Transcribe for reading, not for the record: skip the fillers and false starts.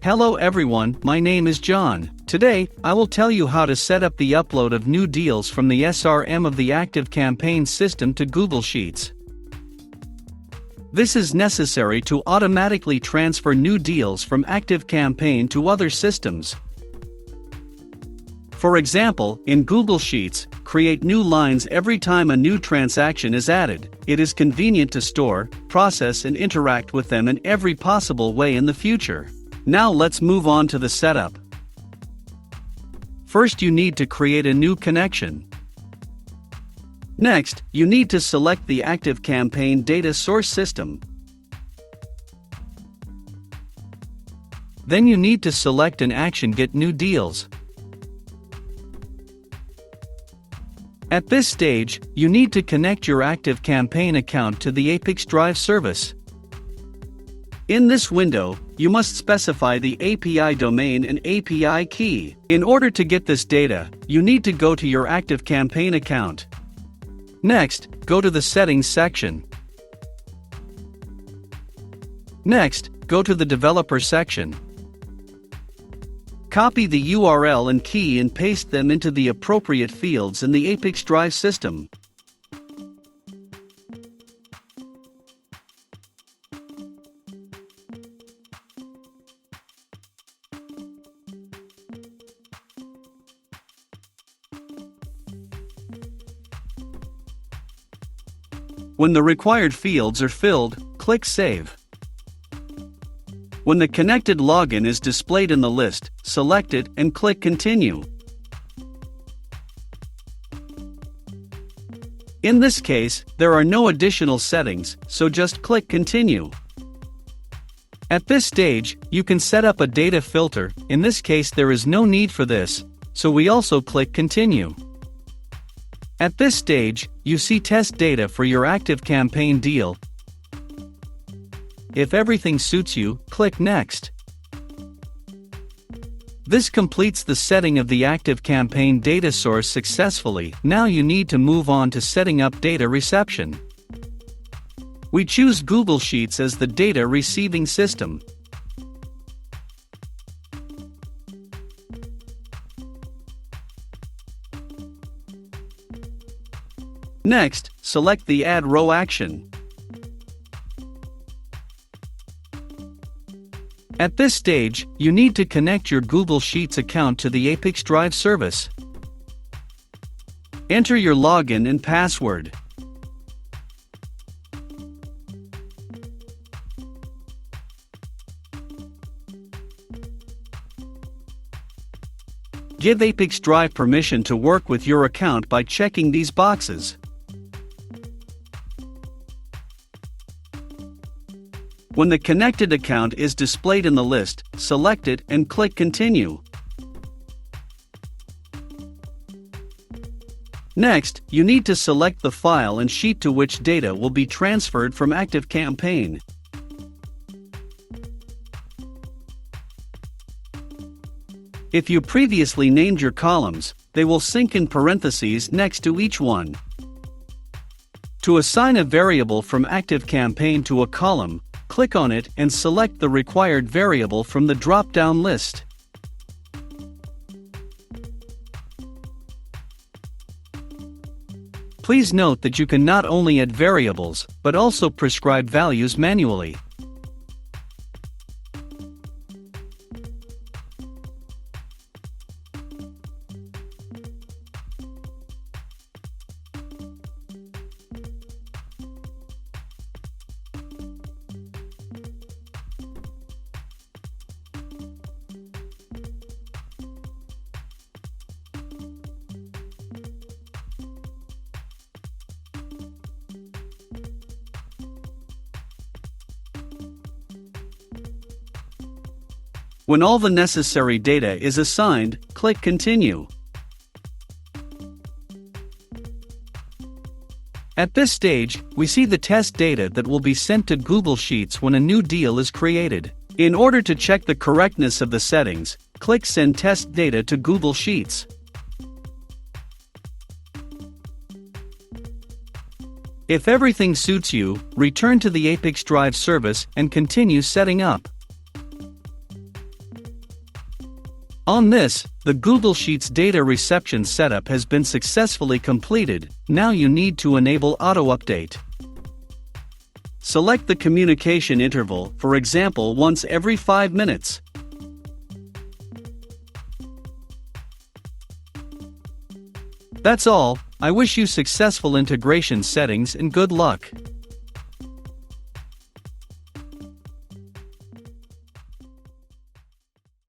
Hello everyone, my name is John. Today, I will tell you how to set up the upload of new deals from the SRM of the ActiveCampaign system to Google Sheets. This is necessary to automatically transfer new deals from ActiveCampaign to other systems. For example, in Google Sheets, create new lines every time a new transaction is added. It is convenient to store, process and interact with them in every possible way in the future. Now let's move on to the setup. First, you need to create a new connection. Next, you need to select the ActiveCampaign data source system. Then you need to select an action Get New Deals. At this stage, you need to connect your ActiveCampaign account to the ApiX-Drive service. In this window, you must specify the API domain and API key. In order to get this data, you need to go to your ActiveCampaign account. Next, go to the Settings section. Next, go to the Developer section. Copy the URL and key and paste them into the appropriate fields in the ApiX-Drive system. When the required fields are filled, click Save. When the connected login is displayed in the list, select it and click Continue. In this case, there are no additional settings, so just click Continue. At this stage, you can set up a data filter. In this case, there is no need for this, so we also click Continue. At this stage, you see test data for your ActiveCampaign deal. If everything suits you, click Next. This completes the setting of the ActiveCampaign data source successfully. Now you need to move on to setting up data reception. We choose Google Sheets as the data receiving system. Next, select the Add Row action. At this stage, you need to connect your Google Sheets account to the ApiX-Drive service. Enter your login and password. Give ApiX-Drive permission to work with your account by checking these boxes. When the connected account is displayed in the list, select it and click Continue. Next, you need to select the file and sheet to which data will be transferred from ActiveCampaign. If you previously named your columns, they will sync in parentheses next to each one. To assign a variable from ActiveCampaign to a column, click on it and select the required variable from the drop-down list. Please note that you can not only add variables, but also prescribe values manually. When all the necessary data is assigned, click Continue. At this stage, we see the test data that will be sent to Google Sheets when a new deal is created. In order to check the correctness of the settings, click Send Test Data to Google Sheets. If everything suits you, return to the ApiX-Drive service and continue setting up. On this, the Google Sheets data reception setup has been successfully completed. Now you need to enable auto-update. Select the communication interval, for example once every 5 minutes. That's all. I wish you successful integration settings and good luck.